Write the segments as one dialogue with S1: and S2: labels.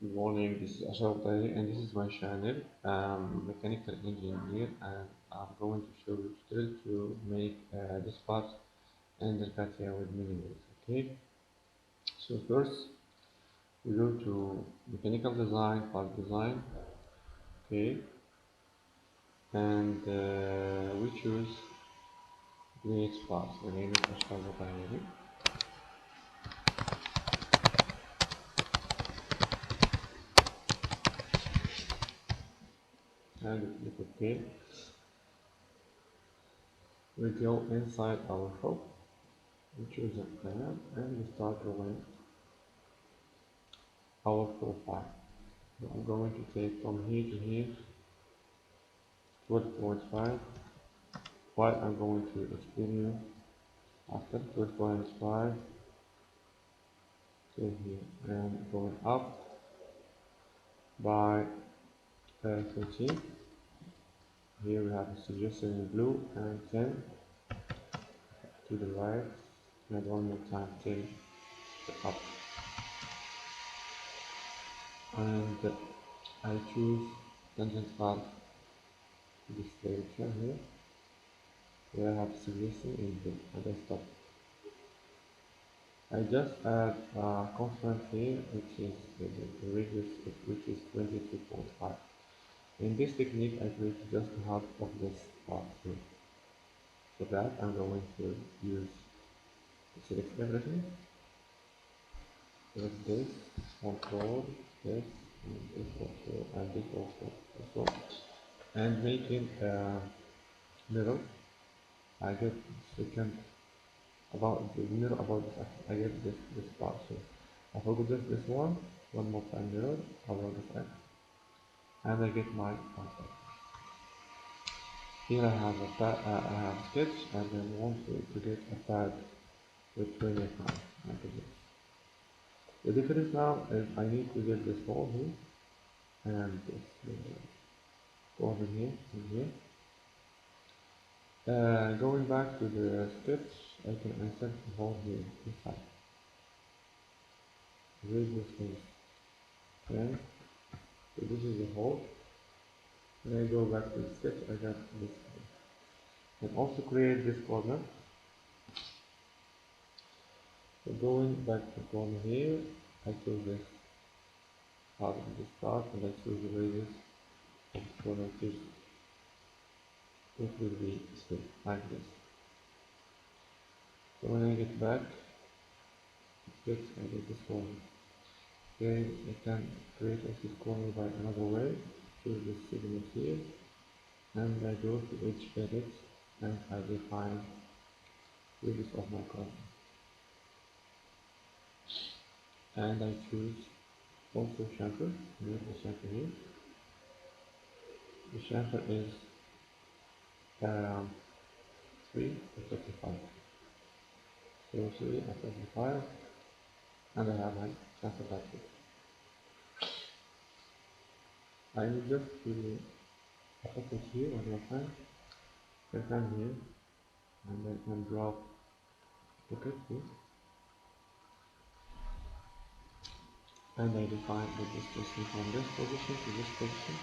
S1: Good morning, this is Ashraf Boutahiri and this is my channel. I'm mechanical engineer and I'm going to show you still to make this part and the CATIA with many ways. Okay, so first we go to mechanical design, part design. Okay, and we choose create parts. My name is Ashraf Boutahiri and we click OK. We go inside our shop. We choose a plan and we start drawing our profile. I'm going to take from here to here 12.5 while I'm going to explain you after 12.5 to here and going up by 13. Here we have a suggestion in blue and 10 to the right and one more time 10 up, and I choose tangent path to this direction here where I have suggestion in blue and I stop. I just add a constant here which is the radius which is 22.5. In this technique I create just half of this part here. For that I'm going to use select everything, select this, control this, and this also, and this also, and making a mirror. I get second about the mirror about this axis. I get this part. So I forgot just this one more time mirror about this axis, and I get my part. Here I have a pad, I have a sketch, and then want to get a pad with 25 like this. The difference now is I need to get this hole here and this corner here and here. Going back to the sketch, I can insert the hole here inside. Raise this face. Okay, so this is the hole. When I go back to the sketch, I got this hole. And also create this corner. So going back to the corner here, I choose this part of this part and I choose the radius of the corner to it will be straight like this. So when I get back, I get this corner. Okay, I can create this corner by another way. Choose this segment here and I go to each edit and I define radius of my corner. And I choose also chamfer. Move the chamfer here. The chamfer is 3 to 35. So 3 and 35, and I have my chamfer like this. I will just to focus here one more time. Click on here, and I can drop pocket here, and I define the distance from this position to this position,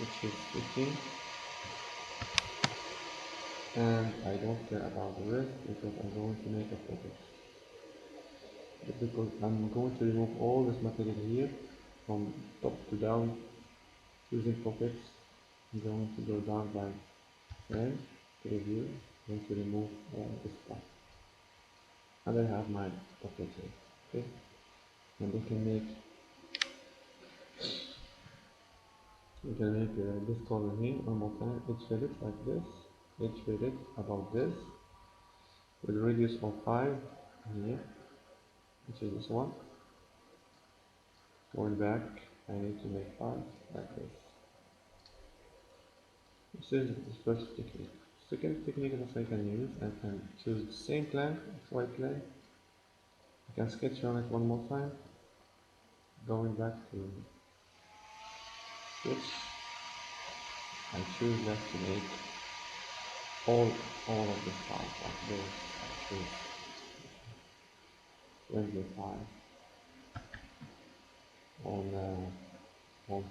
S1: which is 15. And I don't care about the rest because I'm going to make a pocket. Because I'm going to remove all this material here from top to down using pockets. I'm going to go down by 10 preview, going to remove this part, and I have my pocket here. Okay, and we can make this corner here one more time. It's fitted like this. It's fitted about this with a radius of 5 here, which is this one. Going back, I need to make 5 like this. This is the first technique. Second technique that I can use, I can choose the same plan, white plan. I can sketch on it one more time. Going back to sketch, I choose just to make all of the files like this. I choose 25. on